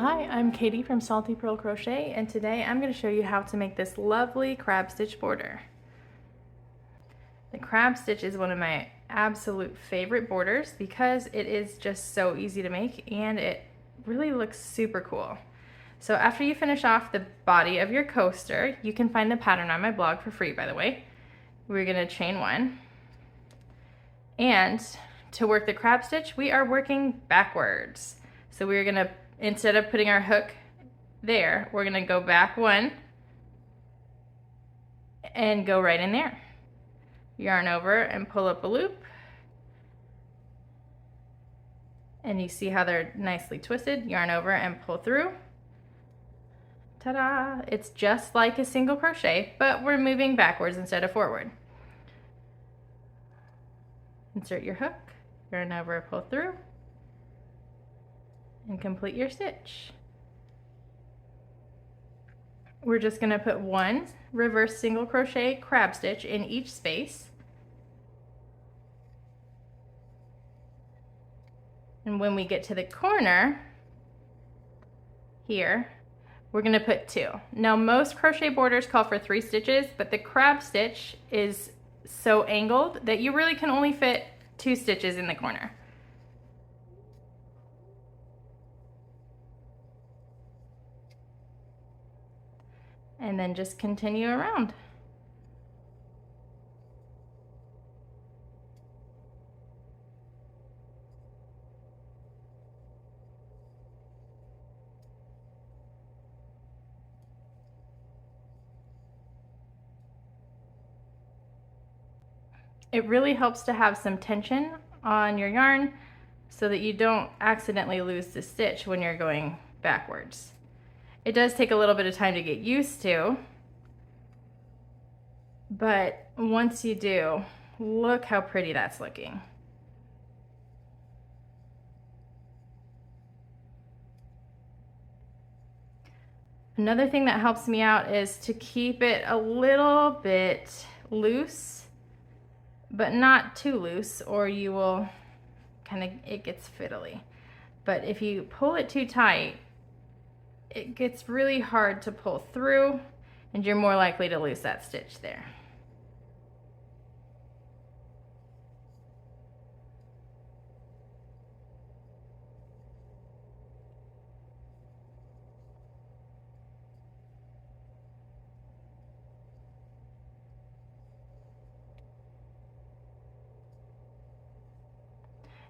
Hi, I'm Katie from Salty Pearl Crochet, and today I'm going to show you how to make this lovely crab stitch border. The crab stitch is one of my absolute favorite borders because it is just so easy to make and it really looks super cool. So after you finish off the body of your coaster, you can find the pattern on my blog for free, by the way. We're going to chain one, and to work the crab stitch we are working backwards. So we're going to, instead of putting our hook there, we're going to go back one and go right in there. Yarn over and pull up a loop, and you see how they're nicely twisted. Yarn over and pull through. Ta-da! It's just like a single crochet, but we're moving backwards instead of forward. Insert your hook, yarn over, pull through, and complete your stitch. We're just going to put one reverse single crochet crab stitch in each space. And when we get to the corner here, we're going to put two. Now most crochet borders call for 3 stitches, but the crab stitch is so angled that you really can only fit 2 stitches in the corner. And then just continue around. It really helps to have some tension on your yarn so that you don't accidentally lose the stitch when you're going backwards. It does take a little bit of time to get used to, but once you do, look how pretty that's looking. Another thing that helps me out is to keep it a little bit loose, but not too loose, or you will it gets fiddly. But if you pull it too tight, it gets really hard to pull through, and you're more likely to lose that stitch there.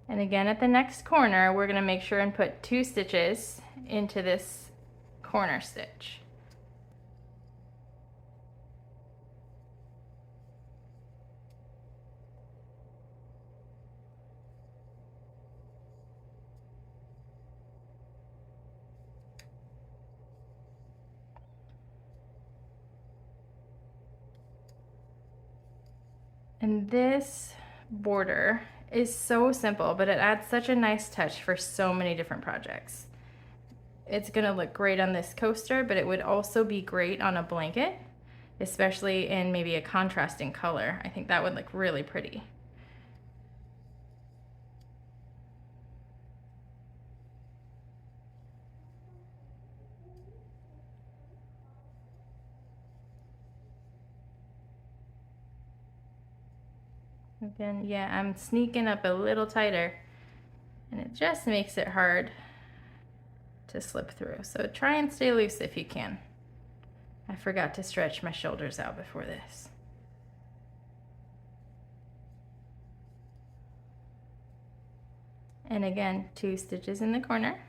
And again, at the next corner, we're going to make sure and put 2 stitches into this corner stitch. And this border is so simple, but it adds such a nice touch for so many different projects. It's gonna look great on this coaster, but it would also be great on a blanket, especially in maybe a contrasting color. I think that would look really pretty. Again, yeah, I'm sneaking up a little tighter, and it just makes it hard to slip through. So try and stay loose if you can. I forgot to stretch my shoulders out before this. And again, 2 stitches in the corner.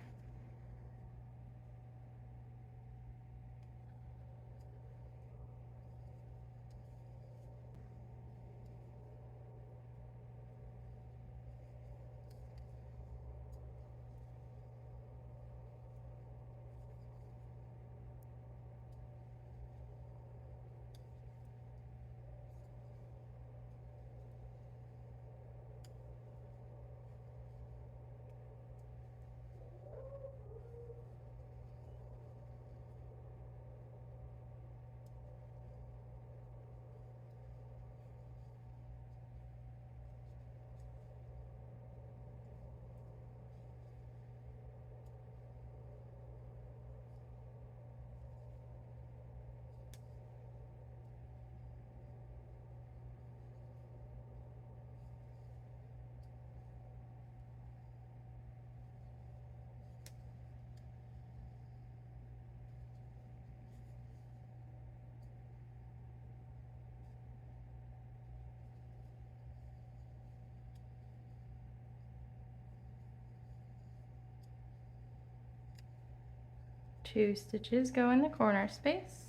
2 stitches go in the corner space.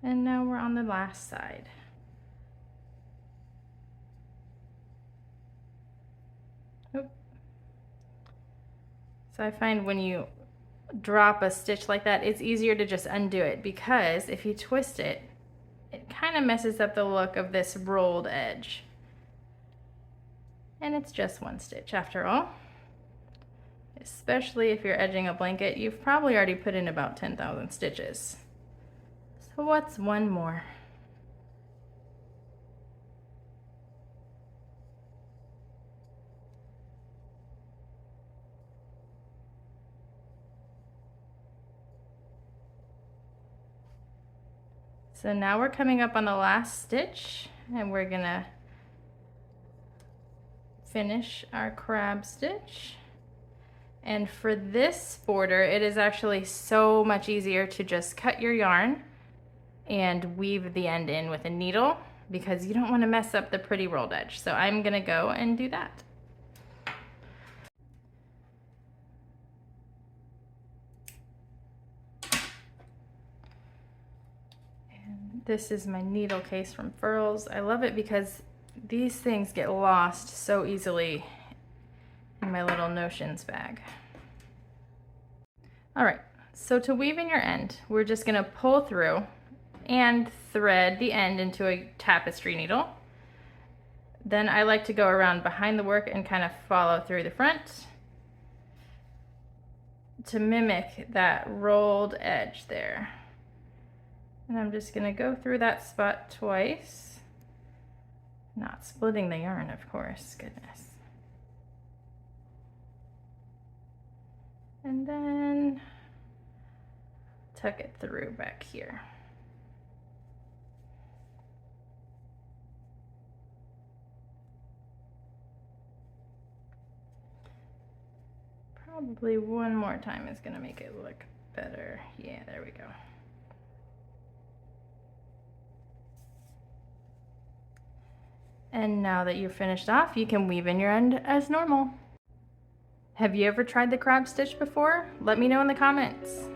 And now we're on the last side. Oop. So I find when you drop a stitch like that, it's easier to just undo it, because if you twist it, it kind of messes up the look of this rolled edge. And it's just 1 stitch after all. Especially if you're edging a blanket, you've probably already put in about 10,000 stitches. So what's one more? So now we're coming up on the last stitch, and we're gonna finish our crab stitch. And for this border, it is actually so much easier to just cut your yarn and weave the end in with a needle, because you don't want to mess up the pretty rolled edge. So I'm gonna go and do that. And this is my needle case from Furls. I love it because these things get lost so easily in my little notions bag. All right, so to weave in your end, we're just gonna pull through and thread the end into a tapestry needle. Then I like to go around behind the work and kind of follow through the front to mimic that rolled edge there. And I'm just gonna go through that spot twice, not splitting the yarn, of course, goodness. And then tuck it through back here. Probably one more time is gonna make it look better. Yeah, there we go. And now that you're finished off, you can weave in your end as normal. Have you ever tried the crab stitch before? Let me know in the comments.